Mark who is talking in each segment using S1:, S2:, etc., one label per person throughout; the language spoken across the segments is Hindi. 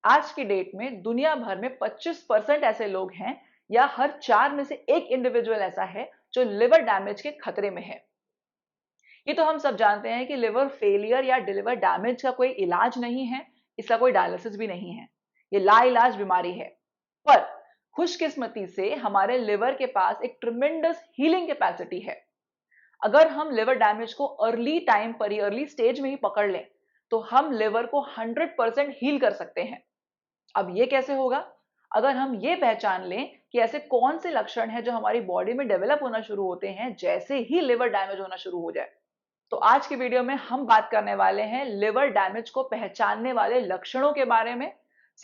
S1: आज की डेट में दुनिया भर में 25% ऐसे लोग हैं या हर 4 में से एक इंडिविजुअल ऐसा है जो लिवर डैमेज के खतरे में है। ये तो हम सब जानते हैं कि लिवर फेलियर या लिवर डैमेज का कोई इलाज नहीं है, इसका कोई डायलिसिस भी नहीं है। ये लाइलाज बीमारी है। पर खुशकिस्मती से हमारे लिवर के पास एक ट्रिमेंडस हीलिंग कैपेसिटी है। अगर हम लिवर डैमेज को अर्ली टाइम पर ही, अर्ली स्टेज में ही पकड़ लें, तो हम लिवर को 100% हील कर सकते हैं। अब ये कैसे होगा? अगर हम ये पहचान लें कि ऐसे कौन से लक्षण हैं जो हमारी बॉडी में डेवलप होना शुरू होते हैं जैसे ही लिवर डैमेज होना शुरू हो जाए। तो आज की वीडियो में हम बात करने वाले हैं लिवर डैमेज को पहचानने वाले लक्षणों के बारे में।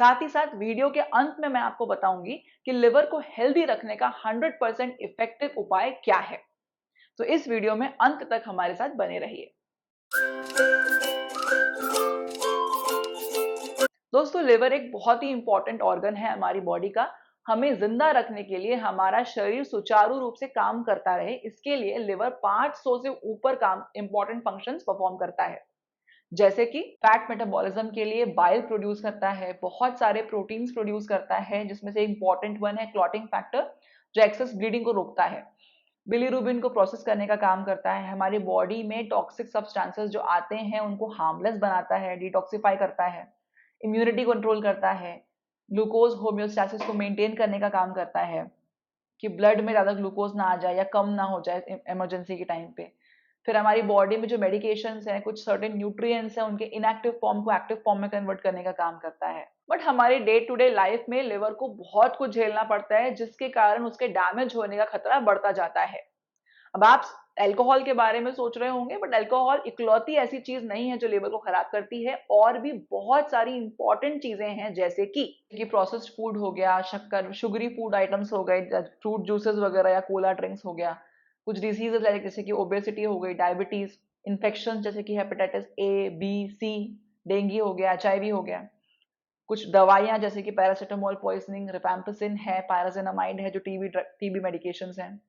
S1: साथ ही साथ वीडियो के अंत में मैं आपको बताऊंगी कि लिवर को हेल्दी रखने का 100% इफेक्टिव उपाय क्या है। तो इस वीडियो में अंत तक हमारे साथ बने रहिए। दोस्तों, लिवर एक बहुत ही इंपॉर्टेंट ऑर्गन है हमारी बॉडी का। हमें जिंदा रखने के लिए, हमारा शरीर सुचारू रूप से काम करता रहे, इसके लिए लिवर 500 से ऊपर काम इंपॉर्टेंट फंक्शंस परफॉर्म करता है। जैसे कि फैट मेटाबॉलिज्म के लिए बाइल प्रोड्यूस करता है, बहुत सारे प्रोटीन्स प्रोड्यूस करता है, जिसमें से इंपॉर्टेंट वन है क्लॉटिंग फैक्टर, जो एक्सेस ब्लीडिंग को रोकता है। बिलीरुबिन को प्रोसेस करने का काम करता है, हमारी बॉडी में टॉक्सिक सब्सटेंसेस जो आते हैं उनको हार्मलेस बनाता है, डिटॉक्सिफाई करता है। इम्यूनिटी कंट्रोल करता है, ग्लूकोज होम्योस्टैसिस को मेंटेन करने का काम करता है कि ब्लड में ज़्यादा ग्लूकोज ना आ जाए या कम ना हो जाए इमरजेंसी के टाइम पे। फिर हमारी बॉडी में जो मेडिकेशंस हैं, कुछ सर्टेन न्यूट्रिएंट्स हैं, उनके इनएक्टिव फॉर्म को एक्टिव फॉर्म में कन्वर्ट करने का काम करता है। बट हमारी डे टू डे लाइफ में लिवर को बहुत कुछ झेलना पड़ता है, जिसके कारण उसके डैमेज होने का खतरा बढ़ता जाता है। अब आप अल्कोहल के बारे में सोच रहे होंगे, बट अल्कोहल इकलौती ऐसी चीज नहीं है जो लिवर को खराब करती है। और भी बहुत सारी इंपॉर्टेंट चीजें हैं, जैसे कि प्रोसेस्ड फूड हो गया, शक्कर शुगरी फूड आइटम्स हो गए, फ्रूट जूसेस वगैरह या कोला ड्रिंक्स हो गया, कुछ डिसीजेस जैसे कि ओबेसिटी हो गई, डायबिटीज, इन्फेक्शन जैसे कि hepatitis A B C, dengue हो गया, एचआईवी हो गया, कुछ दवाइयां जैसे कि पैरासिटामोल पॉइजनिंग, रिफैम्पिसिन है, पायराजिनामाइड है जो टीबी मेडिकेशंस हैं,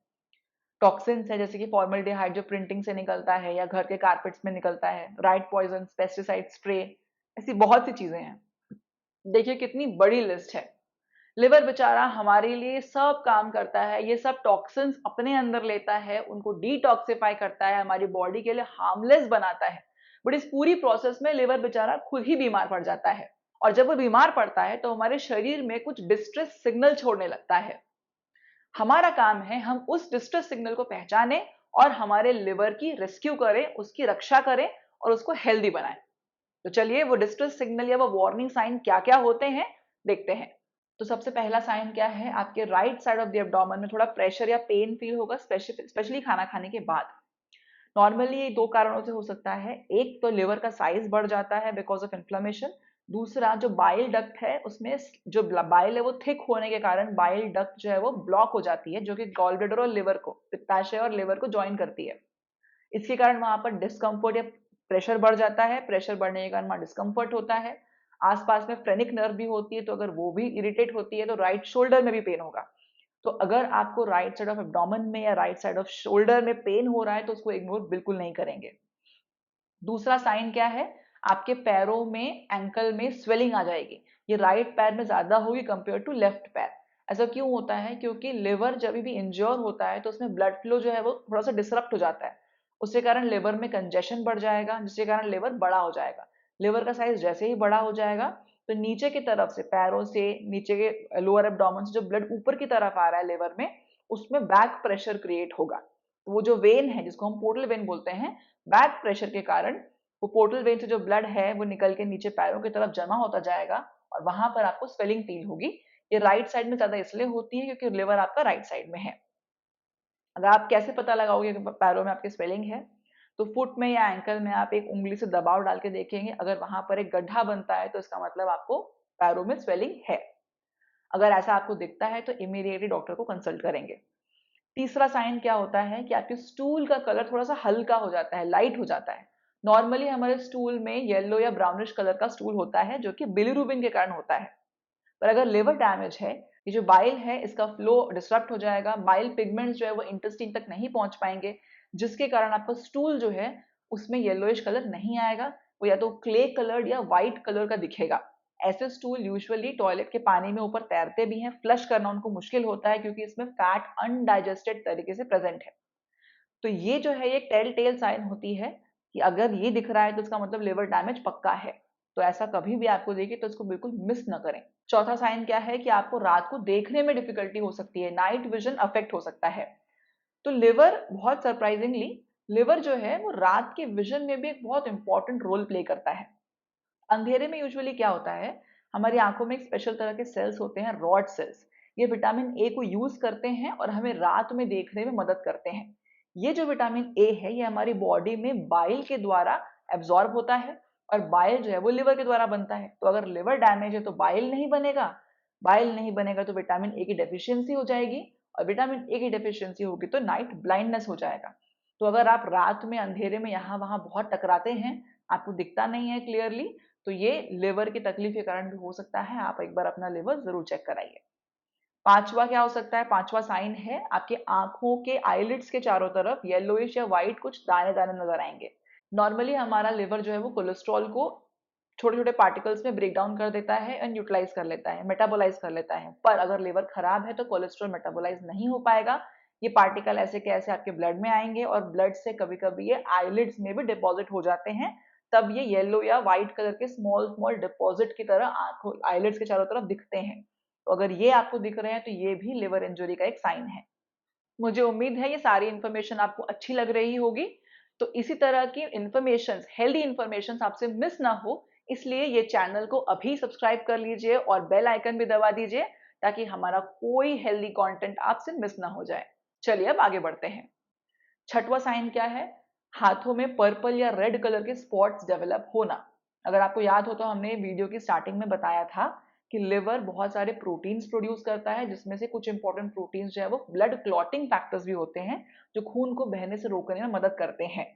S1: टॉक्सिन्स है जैसे कि फॉर्मल्डिहाइड जो प्रिंटिंग से निकलता है या घर के कारपेट्स में निकलता है, राइट पॉइजन, पेस्टिसाइड स्प्रे, ऐसी बहुत सी चीजें हैं। देखिए कितनी बड़ी लिस्ट है। लिवर बेचारा हमारे लिए सब काम करता है, ये सब टॉक्सिन्स अपने अंदर लेता है, उनको डिटॉक्सिफाई करता है, हमारी बॉडी के लिए हार्मलेस बनाता है। बट इस पूरी प्रोसेस में लिवर बेचारा खुद ही बीमार पड़ जाता है। और जब वो बीमार पड़ता है तो हमारे शरीर में कुछ डिस्ट्रेस सिग्नल छोड़ने लगता है। हमारा काम है हम उस डिस्ट्रेस सिग्नल को पहचानें और हमारे लिवर की रेस्क्यू करें, उसकी रक्षा करें और उसको हेल्दी बनाएं। तो चलिए वो डिस्ट्रेस सिग्नल या वो वार्निंग साइन क्या क्या होते हैं देखते हैं। तो सबसे पहला साइन क्या है? आपके right side of the abdomen में थोड़ा प्रेशर या पेन फील होगा, स्पेशली खाना खाने के बाद। नॉर्मली ये दो कारणों से हो सकता है। एक तो लिवर का साइज बढ़ जाता है बिकॉज ऑफ इन्फ्लेमेशन। दूसरा, जो बाइल डक्ट है उसमें जो बाइल है वो थिक होने के कारण बाइल डक्ट जो है वो ब्लॉक हो जाती है, जो कि गॉल ब्लैडर और लिवर को, पित्ताशय और लिवर को ज्वाइन करती है। इसके कारण वहां पर डिस्कम्फर्ट या प्रेशर बढ़ जाता है। प्रेशर बढ़ने के कारण वहां डिस्कम्फर्ट होता है। आसपास में फ्रेनिक नर्व भी होती है, तो अगर वो भी इरिटेट होती है तो राइट शोल्डर में भी पेन होगा। तो अगर आपको राइट साइड ऑफ एब्डोमेन में या राइट साइड ऑफ शोल्डर में पेन हो रहा है तो उसको इग्नोर बिल्कुल नहीं करेंगे। दूसरा साइन क्या है? आपके पैरों में, एंकल में स्वेलिंग आ जाएगी। ये राइट पैर में ज्यादा होगी कंपेयर टू लेफ्ट पैर। ऐसा क्यों होता है? क्योंकि लिवर जब भी इंज्योर होता है तो उसमें ब्लड फ्लो जो है वो थोड़ा सा डिसरप्ट हो जाता है। उसके कारण लिवर में कंजेशन बढ़ जाएगा, जिसके कारण लिवर बड़ा हो जाएगा। लिवर का साइज जैसे ही बड़ा हो जाएगा तो नीचे की तरफ से, पैरों से नीचे के लोअर एब्डोमेन से जो ब्लड ऊपर की तरफ आ रहा है लिवर में, उसमें बैक प्रेशर क्रिएट होगा। तो वो जो वेन है जिसको हम पोर्टल वेन बोलते हैं, बैक प्रेशर के कारण वो पोर्टल वेन से जो ब्लड है वो निकल के नीचे पैरों की तरफ जमा होता जाएगा और वहां पर आपको स्वेलिंग फील होगी। ये राइट साइड में ज्यादा इसलिए होती है क्योंकि लिवर आपका राइट साइड में है। अगर आप कैसे पता लगाओगे कि पैरों में आपके स्वेलिंग है? तो फुट में या एंकल में आप एक उंगली से दबाव डाल के देखेंगे, अगर वहां पर एक गड्ढा बनता है तो इसका मतलब आपको पैरों में स्वेलिंग है। अगर ऐसा आपको दिखता है तो इमीडिएटली डॉक्टर को कंसल्ट करेंगे। तीसरा साइन क्या होता है कि आपके स्टूल का कलर थोड़ा सा हल्का हो जाता है, लाइट हो जाता है। नॉर्मली हमारे स्टूल में येलो या ब्राउनिश कलर का स्टूल होता है, जो कि बिलीरुबिन के कारण होता है। पर अगर लिवर डैमेज है, ये जो बाइल है इसका फ्लो डिस्टर्ब हो जाएगा, बाइल पिगमेंट्स जो है वो इंटेस्टाइन तक नहीं पहुंच पाएंगे, जिसके कारण आपका स्टूल जो है उसमें येलोइश कलर नहीं आएगा, वो या तो क्ले कलर या व्हाइट कलर का दिखेगा। ऐसे स्टूल यूजुअली टॉयलेट के पानी में ऊपर तैरते भी हैं, फ्लश करना उनको मुश्किल होता है क्योंकि इसमें फैट अनडाइजेस्टेड तरीके से प्रेजेंट है। तो ये जो है, ये टेल टेल साइन होती है कि अगर ये दिख रहा है तो इसका मतलब लिवर डैमेज पक्का है। तो ऐसा कभी भी आपको देखे तो इसको बिल्कुल मिस ना करें। चौथा साइन क्या है कि आपको रात को देखने में डिफिकल्टी हो सकती है, नाइट विजन अफेक्ट हो सकता है। तो लिवर बहुत सरप्राइजिंगली, लिवर जो है वो रात के विजन में भी एक बहुत इंपॉर्टेंट रोल प्ले करता है। अंधेरे में यूजुअली क्या होता है, हमारी आंखों में एक स्पेशल तरह के सेल्स होते हैं, रॉड सेल्स। ये विटामिन ए को यूज करते हैं और हमें रात में देखने में मदद करते हैं। ये जो विटामिन ए है, ये हमारी बॉडी में बाइल के द्वारा एब्जॉर्ब होता है और बाइल जो है वो लिवर के द्वारा बनता है। तो अगर लिवर डैमेज है तो बाइल नहीं बनेगा, बाइल नहीं बनेगा तो विटामिन ए की डेफिशिएंसी हो जाएगी, और विटामिन ए की डेफिशिएंसी होगी तो नाइट ब्लाइंडनेस हो जाएगा। तो अगर आप रात में अंधेरे में यहाँ वहां बहुत टकराते हैं, आपको दिखता नहीं है क्लियरली, तो ये लिवर की तकलीफ के कारण भी हो सकता है। आप एक बार अपना लिवर जरूर चेक कराइए। पांचवा क्या हो सकता है, पांचवा साइन है आपके आंखों के आईलिड्स के चारों तरफ येलोइश या व्हाइट कुछ दाने दाने नजर आएंगे। नॉर्मली हमारा लिवर जो है वो कोलेस्ट्रॉल को छोटे छोटे पार्टिकल्स में ब्रेक डाउन कर देता है एंड यूटिलाइज कर लेता है, मेटाबोलाइज कर लेता है। पर अगर लिवर खराब है तो कोलेस्ट्रॉल मेटाबोलाइज नहीं हो पाएगा। ये पार्टिकल ऐसे के ऐसे आपके ब्लड में आएंगे और ब्लड से कभी कभी ये आईलिड्स में भी डिपॉजिट हो जाते हैं। तब ये येलो या व्हाइट कलर के स्मॉल स्मॉल डिपॉजिट की तरह आंखों आईलिड्स के चारों तरफ दिखते हैं। तो अगर ये आपको दिख रहे हैं तो ये भी लिवर इंजरी का एक साइन है। मुझे उम्मीद है ये सारी इंफॉर्मेशन आपको अच्छी लग रही होगी। तो इसी तरह की इंफॉर्मेशन, हेल्दी इंफॉर्मेशन आपसे मिस ना हो, इसलिए ये चैनल को अभी सब्सक्राइब कर लीजिए और बेल आइकन भी दबा दीजिए ताकि हमारा कोई हेल्दी कंटेंट आपसे मिस ना हो जाए। चलिए अब आगे बढ़ते हैं। छठवां साइन क्या है, हाथों में पर्पल या रेड कलर के स्पॉट्स डेवलप होना। अगर आपको याद हो तो हमने वीडियो की स्टार्टिंग में बताया था कि लिवर बहुत सारे प्रोटीन्स प्रोड्यूस करता है, जिसमें से कुछ इंपॉर्टेंट प्रोटीन्स जो है वो ब्लड क्लॉटिंग फैक्टर्स भी होते हैं, जो खून को बहने से रोकने में मदद करते हैं।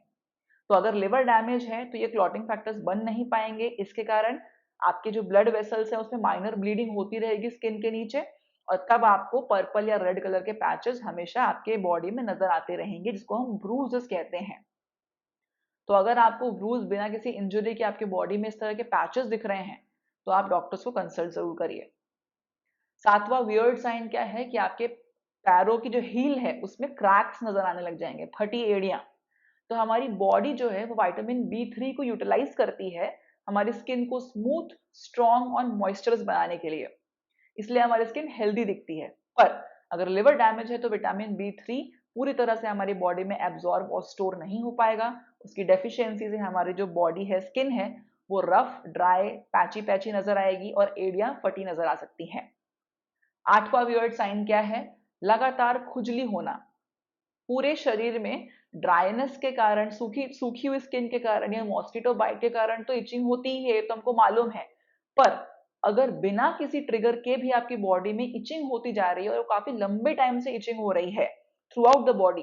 S1: तो अगर लिवर डैमेज है तो ये क्लॉटिंग फैक्टर्स बन नहीं पाएंगे, इसके कारण आपके जो ब्लड वेसल्स है उसमें माइनर ब्लीडिंग होती रहेगी स्किन के नीचे, और तब आपको पर्पल या रेड कलर के पैचेस हमेशा आपके बॉडी में नजर आते रहेंगे, जिसको हम ब्रूजेस कहते हैं। तो अगर आपको ब्रूज बिना किसी इंजरी के आपके बॉडी में इस तरह के पैचेस दिख रहे हैं तो आप डॉक्टर्स को कंसल्ट जरूर करिए। सातवां वियर्ड साइन क्या है कि आपके पैरों की जो हील है उसमें क्रैक्स नजर आने लग जाएंगे, फटी एड़ियां। तो हमारी बॉडी जो है वो विटामिन B3 को यूटिलाइज करती है हमारी स्किन को स्मूथ, स्ट्रॉन्ग और मॉइस्चरस बनाने के लिए, इसलिए हमारी स्किन हेल्दी दिखती है। पर अगर लिवर डैमेज है तो विटामिन B3 पूरी तरह से हमारी बॉडी में एब्जॉर्ब और स्टोर नहीं हो पाएगा। उसकी डेफिशिएंसी से हमारी जो बॉडी है, स्किन है, वो रफ, ड्राई, पैची पैची नजर आएगी और एड़ियां फटी नजर आ सकती हैं। आठवां वियर्ड साइन क्या है, लगातार खुजली होना। पूरे शरीर में ड्राइनेस के कारण, सूखी सूखी हुई स्किन के कारण या मॉस्किटो बाइट के कारण तो इचिंग होती ही है, तो हमको मालूम है। पर अगर बिना किसी ट्रिगर के भी आपकी बॉडी में इचिंग होती जा रही है और वो काफी लंबे टाइम से इचिंग हो रही है थ्रू आउट द बॉडी,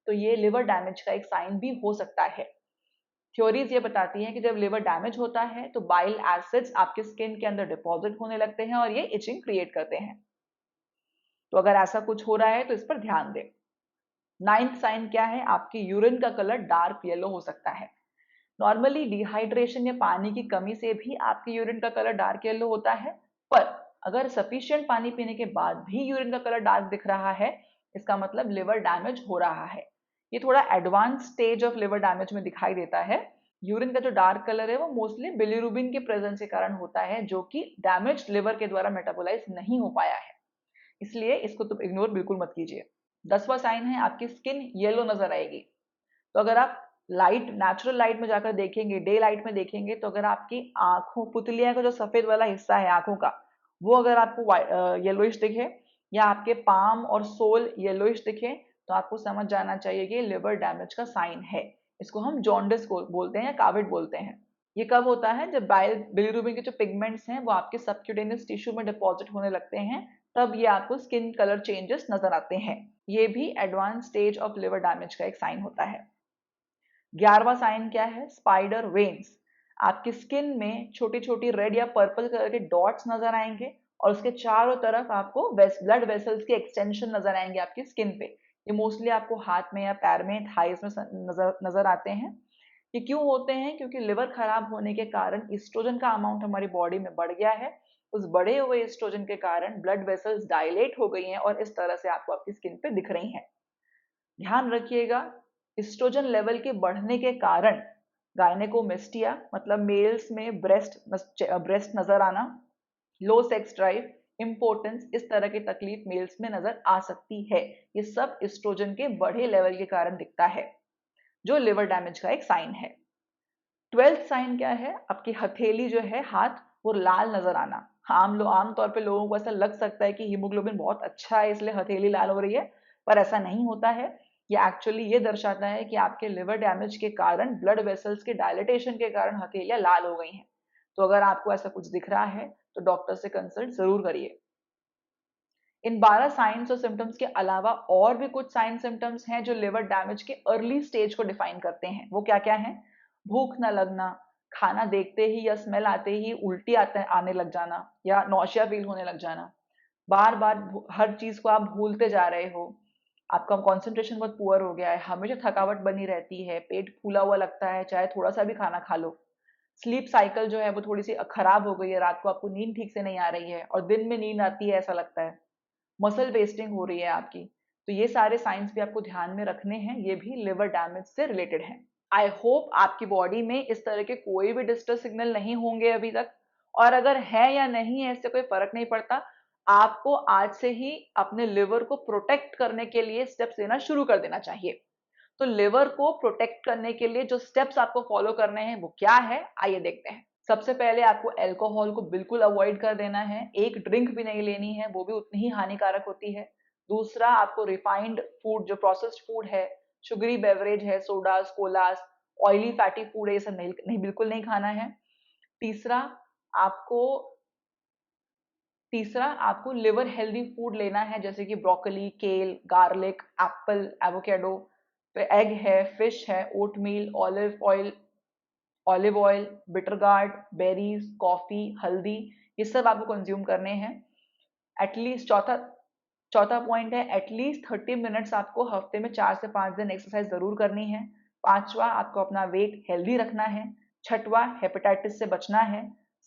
S1: तो ये लिवर डैमेज का एक साइन भी हो सकता है। थ्योरीज ये बताती हैं कि जब लिवर डैमेज होता है तो बाइल एसिड्स आपके स्किन के अंदर डिपॉजिट होने लगते हैं और ये इचिंग क्रिएट करते हैं। तो अगर ऐसा कुछ हो रहा है तो इस पर ध्यान दें। नाइन्थ साइन क्या है, आपकी यूरिन का कलर डार्क येलो हो सकता है। नॉर्मली डिहाइड्रेशन या पानी की कमी से भी आपके यूरिन का कलर डार्क येलो होता है, पर अगर सफिशिएंट पानी पीने के बाद भी यूरिन का कलर डार्क दिख रहा है, इसका मतलब लिवर डैमेज हो रहा है। ये थोड़ा advance stage of liver damage में दिखाई देता है। यूरिन का जो डार्क कलर है वो मोस्टली बिलीरुबिन के प्रेजेंस के कारण होता है, जो कि डैमेज लिवर के द्वारा मेटाबोलाइज नहीं हो पाया है, इसलिए इसको तुम इग्नोर बिल्कुल मत कीजिए। 10वां साइन है आपकी स्किन येलो नजर आएगी। तो अगर आप लाइट, नेचुरल लाइट में जाकर देखेंगे, डे लाइट में देखेंगे, तो अगर आपकी आंखों, पुतलिया का जो सफेद वाला हिस्सा है आंखों का, वो अगर आपको येलोइश दिखे या आपके पाम और सोल येलोइश दिखे, तो आपको समझ जाना चाहिए कि लिवर डैमेज का साइन है। इसको हम जॉन्डिस बोलते हैं या काविड बोलते हैं। ये कब होता है, जब बिलीरुबिन के जो पिगमेंट्स हैं वो आपके सबक्यूटेनियस टिश्यू में डिपॉजिट होने लगते हैं, तब ये आपको स्किन कलर चेंजेस नजर आते हैं। ये भी advance stage of liver damage का एक साइन होता है। 11वां साइन क्या है, स्पाइडर वेन्स। आपकी स्किन में छोटी छोटी रेड या पर्पल कलर के डॉट्स नजर आएंगे और उसके चारों तरफ आपको ब्लड वेसल्स के एक्सटेंशन नजर आएंगे आपकी स्किन पे। ये मोस्टली आपको हाथ में या पैर में, थाइस में नजर आते हैं। ये क्यों होते हैं? क्योंकि लिवर खराब होने के कारण ईस्ट्रोजन का अमाउंट हमारी बॉडी में बढ़ गया है। उस बढ़े हुए ईस्ट्रोजन के कारण ब्लड वेसल्स डायलेट हो गई हैं और इस तरह से आपको आपकी स्किन पे दिख रही हैं। ध्यान रखिएगा, ईस्ट्रोजन लेवल के बढ़ने के कारण गायनेकोमेस्टिया मतलब मेल्स में ब्रेस्ट नजर आना, लो सेक्स ड्राइव, इंपोर्टेंस, इस तरह की तकलीफ मेल्स में नजर आ सकती है। ये सब ईस्ट्रोजन के बढ़े लेवल के कारण दिखता है, जो लिवर डैमेज का एक साइन है। 12th साइन क्या है? आपकी हथेली जो है, हाथ, वो लाल नजर आना। आम तौर पे लोगों को ऐसा लग सकता है कि हीमोग्लोबिन बहुत अच्छा है इसलिए हथेली लाल हो रही है, पर ऐसा नहीं होता है। ये एक्चुअली ये दर्शाता है कि आपके लिवर डैमेज के कारण, ब्लड वेसल्स के डायलिटेशन के कारण हथेलियां लाल हो गई हैं। तो अगर आपको ऐसा कुछ दिख रहा है तो डॉक्टर से कंसल्ट जरूर करिए। इन 12 साइंस और सिम्टम्स के अलावा और भी कुछ साइन सिम्टम्स हैं जो लिवर डैमेज के अर्ली स्टेज को डिफाइन करते हैं। वो क्या क्या हैं? भूख न लगना, खाना देखते ही या स्मेल आते ही उल्टी आने लग जाना या नौशिया फील होने लग जाना, बार बार हर चीज को आप भूलते जा रहे हो, आपका कंसंट्रेशन बहुत पुअर हो गया है, हमेशा थकावट बनी रहती है, पेट फूला हुआ लगता है चाहे थोड़ा सा भी खाना खा लो, स्लीप साइकिल जो है वो थोड़ी सी खराब हो गई है, रात को आपको नींद ठीक से नहीं आ रही है और दिन में नींद आती है ऐसा लगता है, मसल वेस्टिंग हो रही है आपकी, तो ये सारे साइंस भी आपको ध्यान में रखने हैं, ये भी लिवर डैमेज से रिलेटेड हैं। आई होप आपकी बॉडी में इस तरह के कोई भी डिस्ट्रेस सिग्नल नहीं होंगे अभी तक, और अगर है या नहीं है इससे कोई फर्क नहीं पड़ता। आपको आज से ही अपने लिवर को प्रोटेक्ट करने के लिए स्टेप्स लेना शुरू कर देना चाहिए। तो लिवर को प्रोटेक्ट करने के लिए जो स्टेप्स आपको फॉलो करने हैं वो क्या है, आइए देखते हैं। सबसे पहले आपको अल्कोहल को बिल्कुल अवॉइड कर देना है, एक ड्रिंक भी नहीं लेनी है, वो भी उतनी ही हानिकारक होती है। दूसरा, आपको रिफाइंड फूड, जो प्रोसेस्ड फूड है, शुगरी बेवरेज है, सोडास, कोलास, ऑयली फैटी फूड है, ये सब नहीं बिल्कुल नहीं खाना है। तीसरा आपको तीसरा आपको लिवर हेल्दी फूड लेना है, जैसे कि ब्रोकली, केल, गार्लिक, एप्पल, एवोकेडो, एग है, फिश है, oatmeal, olive oil, bitter gourd, berries, coffee, हल्दी, ये सब आपको कंज्यूम करने हैं। एटलीस्ट चौथा चौथा पॉइंट है, एटलीस्ट 30 मिनट्स आपको हफ्ते में 4 से 5 दिन एक्सरसाइज जरूर करनी है। पांचवा, आपको अपना वेट हेल्दी रखना है। छठवा, हेपेटाइटिस से बचना है।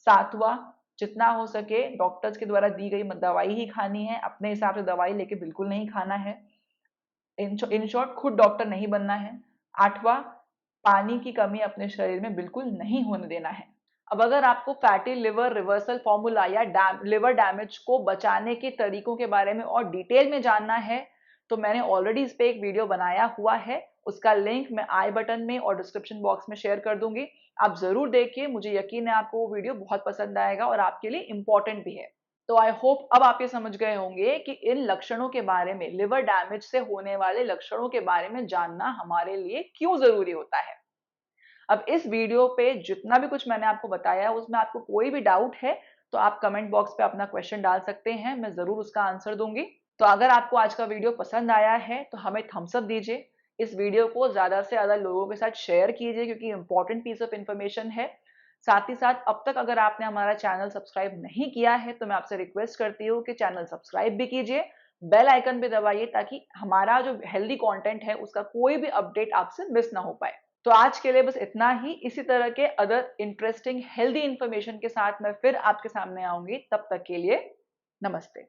S1: सातवां, जितना हो सके डॉक्टर्स के द्वारा दी गई दवाई ही खानी है, अपने हिसाब से दवाई लेके बिल्कुल नहीं खाना है। इन शॉर्ट, खुद डॉक्टर नहीं बनना है। आठवां, पानी की कमी अपने शरीर में बिल्कुल नहीं होने देना है। अब अगर आपको फैटी लिवर रिवर्सल फॉर्मूला या लिवर डैमेज को बचाने के तरीकों के बारे में और डिटेल में जानना है, तो मैंने ऑलरेडी इस पे एक वीडियो बनाया हुआ है, उसका लिंक मैं आई बटन में और डिस्क्रिप्शन बॉक्स में शेयर कर दूंगी। आप जरूर देखिए, मुझे यकीन है आपको वो वीडियो बहुत पसंद आएगा और आपके लिए इंपॉर्टेंट भी है। तो आई होप अब आप ये समझ गए होंगे कि इन लक्षणों के बारे में, लिवर डैमेज से होने वाले लक्षणों के बारे में जानना हमारे लिए क्यों जरूरी होता है। अब इस वीडियो पे जितना भी कुछ मैंने आपको बताया, उसमें आपको कोई भी डाउट है तो आप कमेंट बॉक्स पे अपना क्वेश्चन डाल सकते हैं, मैं जरूर उसका आंसर दूंगी। तो अगर आपको आज का वीडियो पसंद आया है तो हमें थम्स अप दीजिए, इस वीडियो को ज्यादा से ज्यादा लोगों के साथ शेयर कीजिए क्योंकि इंपॉर्टेंट पीस ऑफ इंफॉर्मेशन है। साथ ही साथ अब तक अगर आपने हमारा चैनल सब्सक्राइब नहीं किया है तो मैं आपसे रिक्वेस्ट करती हूँ कि चैनल सब्सक्राइब भी कीजिए, बेल आइकन भी दबाइए ताकि हमारा जो हेल्दी कंटेंट है उसका कोई भी अपडेट आपसे मिस ना हो पाए। तो आज के लिए बस इतना ही। इसी तरह के अदर इंटरेस्टिंग हेल्दी इंफॉर्मेशन के साथ मैं फिर आपके सामने आऊंगी। तब तक के लिए नमस्ते।